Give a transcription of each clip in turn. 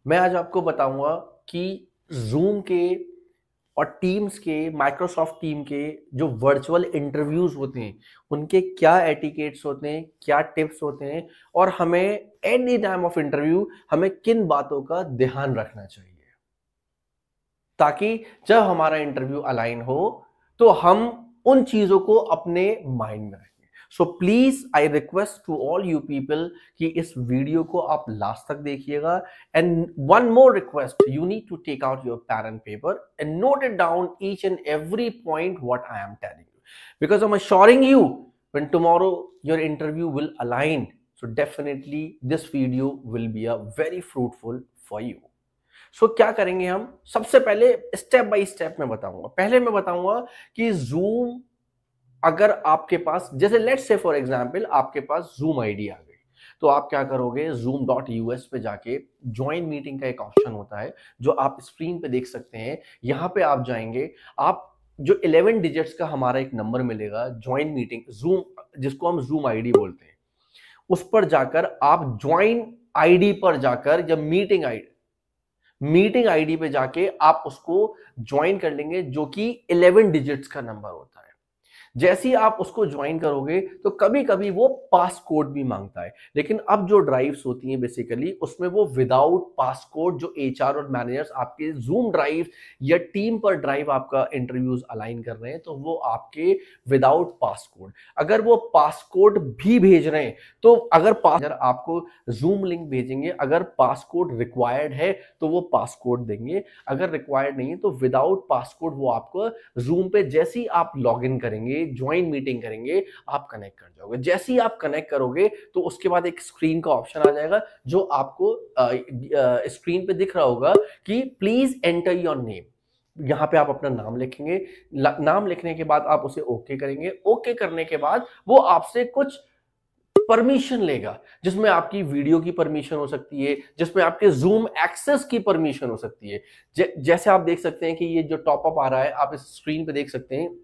मैं आज आपको बताऊंगा कि जूम के और टीम्स के, माइक्रोसॉफ्ट टीम के जो वर्चुअल इंटरव्यूज होते हैं उनके क्या एटिकेट्स होते हैं, क्या टिप्स होते हैं और हमें एनी टाइम ऑफ इंटरव्यू हमें किन बातों का ध्यान रखना चाहिए ताकि जब हमारा इंटरव्यू अलाइन हो तो हम उन चीजों को अपने माइंड में रखें। So please I request to all you people कि इस वीडियो को आप लास्ट तक देखिएगा। And one more request, you need to take out your pen and paper and note it down each and every point what I am telling you, because I am assuring you when tomorrow your interview will align, so definitely this video will be a very fruitful for you. क्या करेंगे हम? सबसे पहले step by step में बताऊंगा। पहले मैं बताऊंगा कि जूम, अगर आपके पास, जैसे लेट्स से फॉर एग्जांपल आपके पास जूम आईडी आ गई, तो आप क्या करोगे, zoom.us पे जाके ज्वाइन मीटिंग का एक ऑप्शन होता है जो आप स्क्रीन पे देख सकते हैं। यहां पे आप जाएंगे, आप जो 11 डिजिट्स का हमारा एक नंबर मिलेगा ज्वाइन मीटिंग जूम, जिसको हम जूम आईडी बोलते हैं, उस पर जाकर आप ज्वाइन आईडी पर जाकर, जब मीटिंग आईडी पे जाके आप उसको ज्वाइन कर लेंगे, जो कि 11 डिजिट्स का नंबर होता है। जैसे ही आप उसको ज्वाइन करोगे तो कभी कभी वो पासकोड भी मांगता है, लेकिन अब जो ड्राइव्स होती हैं बेसिकली उसमें वो विदाउट पासकोड, जो एचआर और मैनेजर्स आपके जूम ड्राइव या टीम पर ड्राइव आपका इंटरव्यूज अलाइन कर रहे हैं, तो वो आपके विदाउट पासकोड। अगर वो पासकोड भी भेज रहे हैं तो अगर आपको जूम लिंक भेजेंगे, अगर पासकोड रिक्वायर्ड है तो वो पासकोड देंगे, अगर रिक्वायर्ड नहीं है तो विदाउट पासकोड वो आपको जूम पे जैसे ही आप लॉग इन करेंगे, ज्वाइन मीटिंग करेंगे, आप कनेक्ट कर जाओगे। जैसे ही आप कनेक्ट करोगे तो उसके बाद एक स्क्रीन का ऑप्शन आ जाएगा जो आपको स्क्रीन पे दिख रहा होगा कि प्लीज एंटर योर नेम। यहां पे आप अपना नाम लिखेंगे, नाम लिखने के बाद आप उसे ओके करेंगे। ओके करने के बाद वो आपसे कुछ परमिशन लेगा, जिसमें आपकी वीडियो की परमिशन हो सकती है, जिसमें आपके जूम एक्सेस की परमिशन हो सकती है। जैसे आप देख सकते हैं कि ये जो टॉपअप आ रहा है, आप इस स्क्रीन पे देख सकते हैं।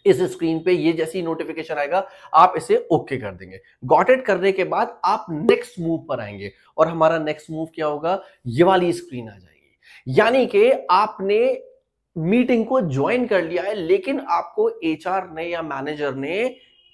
इस स्क्रीन पे ये जैसी नोटिफिकेशन आएगा आप इसे ओके कर देंगे। गॉट इट करने के बाद आप नेक्स्ट मूव पर आएंगे और हमारा नेक्स्ट मूव क्या होगा, ये वाली स्क्रीन आ जाएगी। यानी कि आपने मीटिंग को ज्वाइन कर लिया है, लेकिन आपको एचआर ने या मैनेजर ने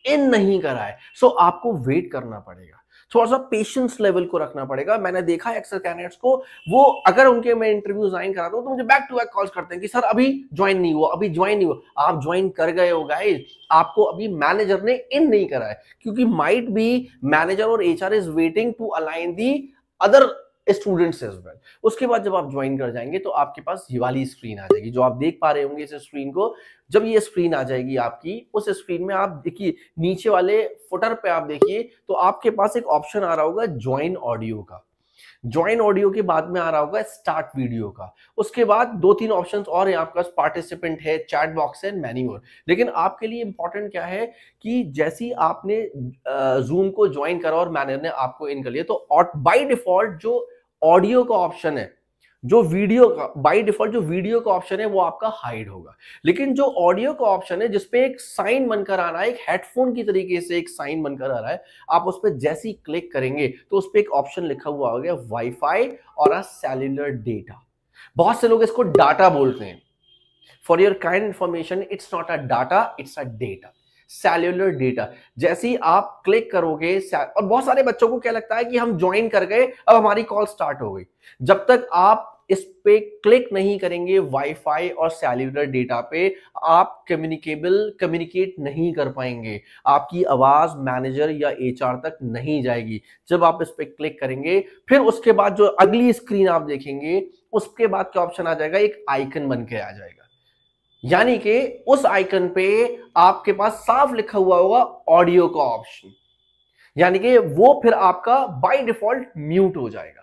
इन नहीं करा है। आपको वेट करना पड़ेगा, थोड़ा सा पेशेंस लेवल को रखना पड़ेगा। मैंने देखा है अक्सर कैंडिडेट्स को, वो अगर उनके मैं इंटरव्यू ज्वाइन कराता हूं तो मुझे बैक टू बैक कॉल्स करते हैं कि सर अभी ज्वाइन नहीं हुआ, अभी ज्वाइन नहीं हुआ। आप ज्वाइन कर गए हो गाइस, आपको अभी मैनेजर ने इन नहीं करा है, क्योंकि माइट बी मैनेजर और HR is waiting to align the other students as well. उसके बाद जब आप ज्वाइन कर जाएंगे तो आपके पास ये वाली स्क्रीन आ जाएगी, जो आप देख पा रहे होंगे इस स्क्रीन को। जब ये स्क्रीन आ जाएगी आपकी, उस स्क्रीन में आप देखिए नीचे वाले फुटर पे आप देखिए तो आपके पास एक ऑप्शन आ रहा होगा ज्वाइन ऑडियो का। ज्वाइन ऑडियो के बाद में आ रहा होगा स्टार्ट वीडियो का। उसके बाद 2-3 ऑप्शंस और हैं आपके पास, पार्टिसिपेंट है, चैट बॉक्स है, मैनी मोर। लेकिन आपके लिए इंपॉर्टेंट क्या है कि जैसे ही आपने जूम को ज्वाइन करा और मैनेजर ने आपको इन कर लिया, तो बाय डिफॉल्ट जो ऑडियो का ऑप्शन है, जो वीडियो का, बाय डिफॉल्ट जो वीडियो का ऑप्शन है वो आपका हाइड होगा। लेकिन जो ऑडियो का ऑप्शन है, जिसपे एक साइन बनकर आ रहा है, एक हेडफोन की तरीके से एक साइन बनकर आ रहा है, आप उस पर जैसे ही क्लिक करेंगे तो उस पर एक ऑप्शन लिखा हुआ होगा वाईफाई और अ सेल्युलर डेटा। बहुत से लोग इसको डाटा बोलते हैं। For your kind information, it's not a data, it's a data, cellular data. जैसे ही आप क्लिक करोगे, और बहुत सारे बच्चों को क्या लगता है कि हम ज्वाइन कर गए, अब हमारी कॉल स्टार्ट हो गई। जब तक आप इस पे क्लिक नहीं करेंगे वाईफाई और सेल्युलर डेटा पे, आप कम्युनिकेट नहीं कर पाएंगे, आपकी आवाज मैनेजर या एचआर तक नहीं जाएगी। जब आप इस पे क्लिक करेंगे, फिर उसके बाद जो अगली स्क्रीन आप देखेंगे, उसके बाद क्या ऑप्शन आ जाएगा, एक आइकन बन के आ जाएगा। यानी कि उस आइकन पे आपके पास साफ लिखा हुआ होगा ऑडियो का ऑप्शन, यानी कि वो फिर आपका बाय डिफॉल्ट म्यूट हो जाएगा।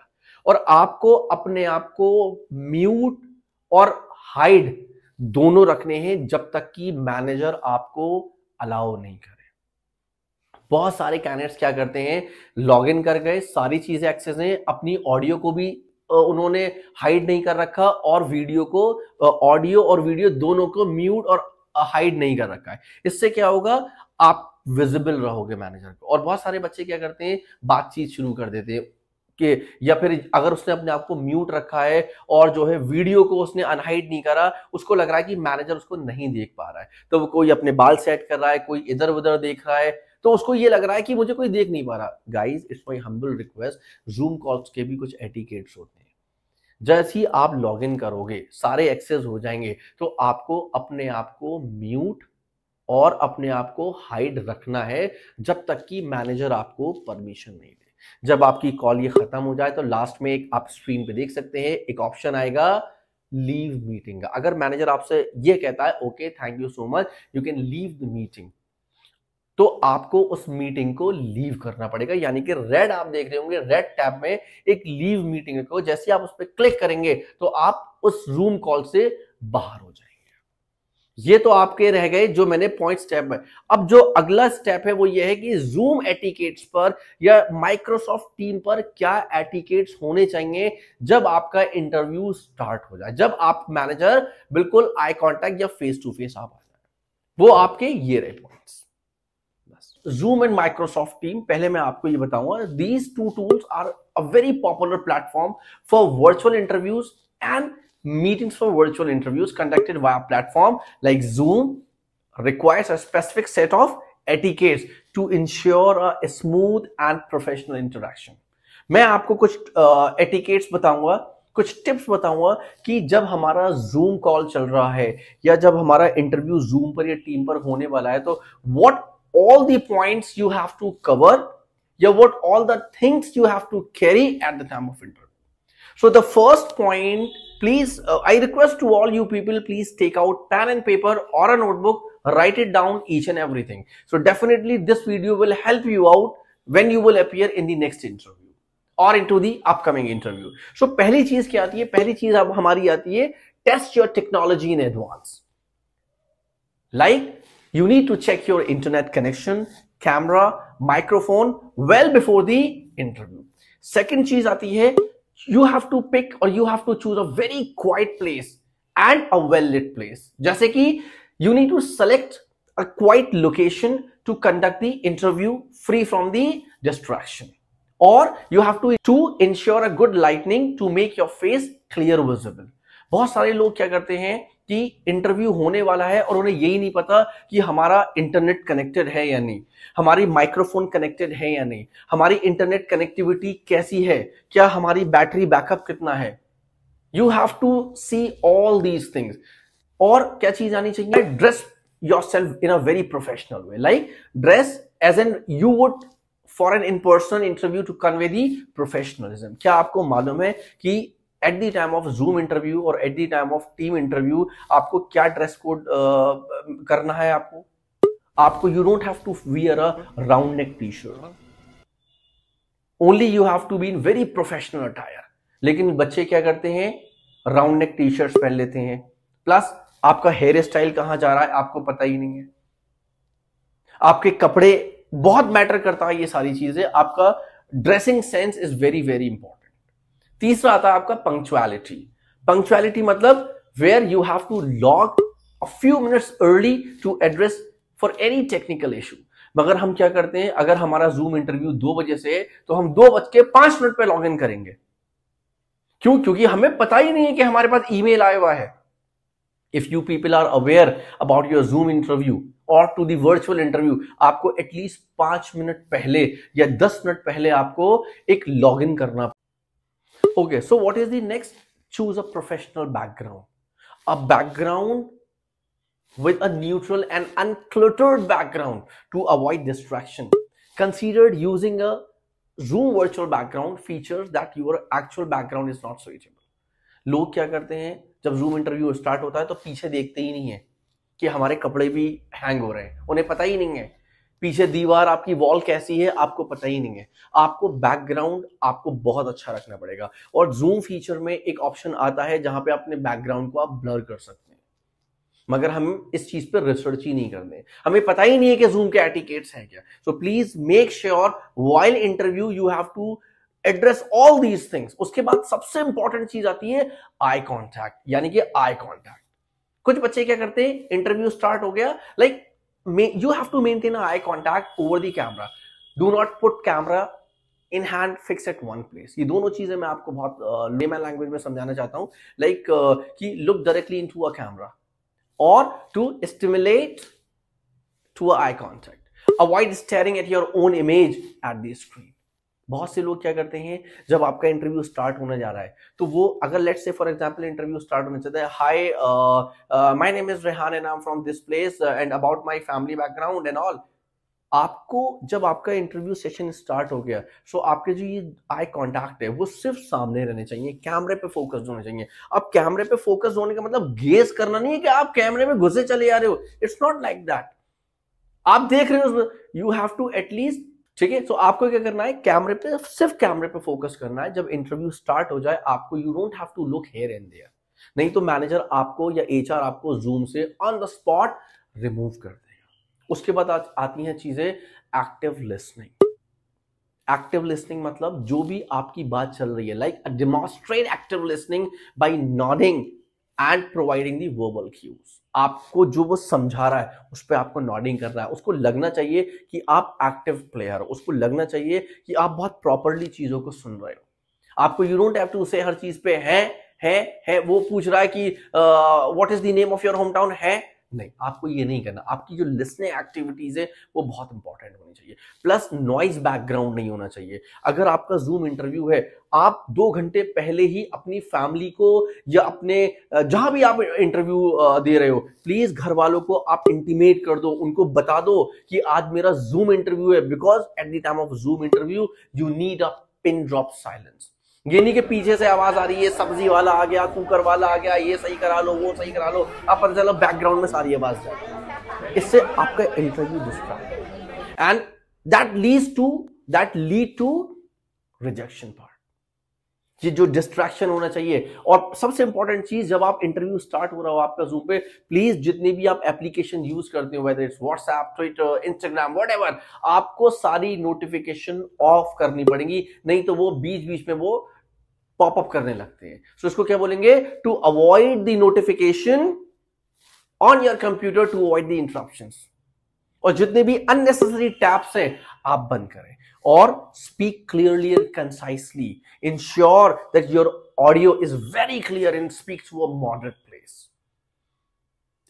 और आपको अपने आप को म्यूट और हाइड दोनों रखने हैं जब तक कि मैनेजर आपको अलाउ नहीं करे। बहुत सारे कैंडिडेट्स क्या करते हैं, लॉगिन कर गए, सारी चीजें एक्सेस हैं, अपनी ऑडियो को भी उन्होंने हाइड नहीं कर रखा और वीडियो को, ऑडियो और वीडियो दोनों को म्यूट और हाइड नहीं कर रखा है। इससे क्या होगा, आप विजिबल रहोगे मैनेजर को। और बहुत सारे बच्चे क्या करते हैं, बातचीत शुरू कर देते हैं, कि या फिर अगर उसने अपने आप को म्यूट रखा है और जो है वीडियो को उसने अनहाइड नहीं करा, उसको लग रहा है कि मैनेजर उसको नहीं देख पा रहा है, तो वो कोई अपने बाल सेट कर रहा है, कोई इधर उधर देख रहा है, तो उसको ये लग रहा है कि मुझे कोई देख नहीं पा रहा। Guys, it's my humble request, zoom calls के भी कुछ एटिकेट्स होते हैं। जैसे ही आप लॉग इन करोगे, सारे एक्सेस हो जाएंगे, तो आपको अपने आप को म्यूट और अपने आप को हाइड रखना है जब तक कि मैनेजर आपको परमिशन नहीं दे। जब आपकी कॉल ये खत्म हो जाए तो लास्ट में एक आप स्क्रीन पे देख सकते हैं, एक ऑप्शन आएगा लीव मीटिंग का। अगर मैनेजर आपसे ये कहता है okay thank you so much you can leave the meeting, तो आपको उस मीटिंग को लीव करना पड़ेगा। यानी कि रेड आप देख रहे होंगे, रेड टैब में एक लीव मीटिंग को जैसे आप उस पर क्लिक करेंगे तो आप उस जूम कॉल से बाहर हो जाएंगे। ये तो आपके रह गए जो मैंने पॉइंट स्टेप में। अब जो अगला स्टेप है वो ये है कि जूम एटिकेट्स पर या माइक्रोसॉफ्ट टीम पर क्या एटिकेट्स होने चाहिए जब आपका इंटरव्यू स्टार्ट हो जाए, जब आप मैनेजर बिल्कुल आई कांटेक्ट या फेस टू फेस आप आ जाए। वो आपके ये रहे points. Zoom and Microsoft Team, पहले मैं आपको ये बताऊंगा, these two tools are a very popular platform for virtual interviews and meetings for virtual interviews conducted via platform like Zoom requires a specific set of etiquettes to ensure a smooth and professional interaction. मैं आपको कुछ etiquettes बताऊंगा, कुछ tips बताऊंगा कि जब हमारा zoom call चल रहा है या जब हमारा इंटरव्यू जूम पर या टीम पर होने वाला है, तो what all the points you have to cover, yeah, what all the things you have to carry at the time of interview. So the first point, please, I request to all you people, please take out pen and paper or a notebook, write it down each and everything. So definitely this video will help you out when you will appear in the next interview or into the upcoming interview. So पहली चीज क्या आती है? पहली चीज अब हमारी आती है test your technology in advance. Like you need to check your internet connection, camera, microphone well before the interview. Second चीज आती है, you have to pick or you have to choose a very quiet place and a well lit place. जैसे कि you need to select a quiet location to conduct the interview free from the distraction. Or you have to ensure a good lighting to make your face clear visible. बहुत सारे लोग क्या करते हैं कि interview होने वाला है और उन्हें यही नहीं पता कि हमारा इंटरनेट कनेक्टेड है या नहीं, हमारी माइक्रोफोन कनेक्टेड है या नहीं, हमारी इंटरनेट कनेक्टिविटी कैसी है, क्या हमारी बैटरी बैकअप कितना है। You have to see all these things. और क्या चीज आनी चाहिए? Dress yourself in a very professional way, like dress as an you would for an in person interview to convey the professionalism. क्या आपको मालूम है कि at the time of zoom interview और at the time of team interview आपको क्या dress code करना है? आपको you don't have to wear a round neck T shirt, only you have to be in very professional attire. लेकिन बच्चे क्या करते हैं? राउंड नेक टी शर्ट पहन लेते हैं, प्लस आपका हेयर स्टाइल कहां जा रहा है आपको पता ही नहीं है। आपके कपड़े बहुत मैटर करता है, ये सारी चीजें। आपका dressing sense is very very important. तीसरा आता है आपका पंक्चुअलिटी। पंक्चुअलिटी मतलब where you have to log a few minutes early to address for any technical issue. मगर हम क्या करते हैं, अगर हमारा जूम इंटरव्यू 2 बजे से तो हम 2:05 पे लॉग इन करेंगे। क्यों? क्योंकि हमें पता ही नहीं है कि हमारे पास ईमेल आया हुआ है। If you people are aware about your Zoom interview और टू द वर्चुअल इंटरव्यू, आपको एटलीस्ट 5 मिनट पहले या 10 मिनट पहले आपको एक लॉग इन करना। Okay, so what is the next? Choose a professional background. A background with a neutral and uncluttered background to avoid distraction. Considered using a Zoom virtual background features that your actual background is not suitable. लोग क्या करते हैं, जब Zoom interview start होता है तो पीछे देखते ही नहीं है कि हमारे कपड़े भी हैंग हो रहे हैं, उन्हें पता ही नहीं है पीछे दीवार आपकी वॉल कैसी है, आपको पता ही नहीं है। आपको बैकग्राउंड आपको बहुत अच्छा रखना पड़ेगा। और जूम फीचर में एक ऑप्शन आता है जहां पे अपने बैकग्राउंड को आप ब्लर कर सकते हैं, मगर हम इस चीज पर रिसर्च ही नहीं करते, हमें पता ही नहीं है कि जूम के एटिकेट्स हैं क्या। So please make sure while interview you have to address all these things. उसके बाद सबसे इंपॉर्टेंट चीज आती है आई कॉन्टैक्ट, यानी कि आई कॉन्टैक्ट। कुछ बच्चे क्या करते हैं, इंटरव्यू स्टार्ट हो गया, like you have to maintain an eye contact over the camera. Do not put camera in hand, fix eight one place. ये दोनों चीजें मैं आपको बहुत लेमन लैंग्वेज में समझाना चाहता हूं। लाइक कि look directly into a camera और to stimulate to a eye contact, avoid staring at your own image at the screen. बहुत से लोग क्या करते हैं, जब आपका इंटरव्यू स्टार्ट होने जा रहा है तो वो अगर let's say for example interview start होने चाहता है, hi my name is Rehan and I am from this place and about my family background and all. आपको जब आपका इंटरव्यू सेशन स्टार्ट हो गया, सो आपके जो ये आई कांटेक्ट है वो सिर्फ सामने रहने चाहिए, कैमरे पे फोकस होने चाहिए। अब कैमरे पे फोकस होने का मतलब गेस करना नहीं है कि आप कैमरे में घुसे चले जा रहे हो, इट्स नॉट लाइक दैट। आप देख रहे हो, यू हैव टू एटलीस्ट, ठीक है। तो आपको क्या करना है, कैमरे पे, सिर्फ कैमरे पे फोकस करना है। जब इंटरव्यू स्टार्ट हो जाए आपको, you don't have to look here and there, नहीं तो मैनेजर आपको या एचआर आपको जूम से ऑन द स्पॉट रिमूव कर देगा। उसके बाद आती हैं चीजें एक्टिव लिसनिंग। एक्टिव लिसनिंग मतलब जो भी आपकी बात चल रही है, like demonstrate active listening by nodding and providing the verbal cues. आपको जो वो समझा रहा है उस पर आपको नॉडिंग करना है, उसको लगना चाहिए कि आप एक्टिव प्लेयर हो, उसको लगना चाहिए कि आप बहुत प्रॉपरली चीजों को सुन रहे हो। आपको यू डोंट हैव टू से हर चीज पे है वो पूछ रहा है कि what is the name of your home town है, नहीं, आपको ये नहीं करना। आपकी जो लिसनिंग एक्टिविटीज है वो बहुत इंपॉर्टेंट होनी चाहिए। प्लस नॉइज बैकग्राउंड नहीं होना चाहिए। अगर आपका जूम इंटरव्यू है, आप 2 घंटे पहले ही अपनी फैमिली को या अपने जहां भी आप इंटरव्यू दे रहे हो, प्लीज घर वालों को आप इंटीमेट कर दो, उनको बता दो कि आज मेरा जूम इंटरव्यू है, because at the time of zoom interview you need a pin drop silence. ये नहीं कि पीछे से आवाज आ रही है, सब्जी वाला आ गया, कुकर वाला आ गया, ये सही करा लो, वो सही करा लो, आप पता चलो बैकग्राउंड में सारी आवाज जा रही है। इससे आपका interview distract and that lead to rejection part. ये जो डिस्ट्रैक्शन होना चाहिए। और सबसे इंपॉर्टेंट चीज, जब आप इंटरव्यू स्टार्ट हो रहा हो आपका जूम पे, प्लीज जितनी भी आप एप्लीकेशन यूज करते हो, whether it's WhatsApp, Twitter, Instagram, whatever, आपको सारी नोटिफिकेशन ऑफ करनी पड़ेगी, नहीं तो वो बीच बीच में वो पॉपअप करने लगते हैं। सो इसको क्या बोलेंगे, to avoid the notification on your computer, to avoid the interruptions. और जितने भी अननेसेसरी टैब्स हैं आप बंद करें और speak clearly and concisely. Ensure that your audio is very clear and speak to a moderate place.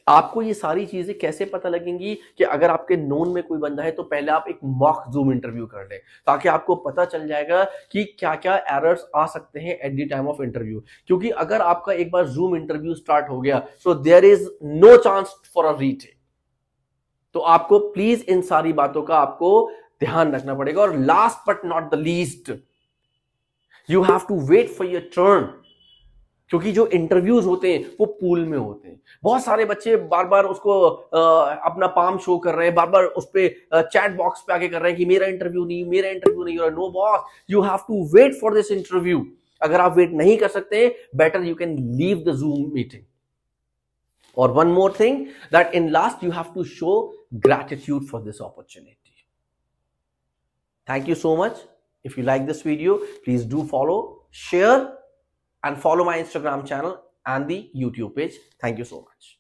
आपको ये सारी चीजें कैसे पता लगेंगी कि अगर आपके नोन में कोई बंदा है तो पहले आप एक मॉक जूम इंटरव्यू कर लें, ताकि आपको पता चल जाएगा कि क्या क्या एरर्स आ सकते हैं eight the time of interview. क्योंकि अगर आपका एक बार जूम इंटरव्यू स्टार्ट हो गया, so there is no chance for a retake. तो आपको प्लीज इन सारी बातों का आपको ध्यान रखना पड़ेगा। और last but not the least, you have to wait for your turn. क्योंकि जो इंटरव्यूज होते हैं वो पूल में होते हैं। बहुत सारे बच्चे बार बार उसको अपना पाम शो कर रहे हैं, बार बार उस पे चैट बॉक्स पे आके कर रहे हैं कि मेरा इंटरव्यू नहीं हो रहा। No boss, you have to wait for this interview. अगर आप वेट नहीं कर सकते, better you can leave the Zoom meeting. Or one more thing, that in last you have to show gratitude for this opportunity. Thank you so much. If you like this video, please do follow, share, and follow my Instagram channel and the YouTube page. Thank you so much.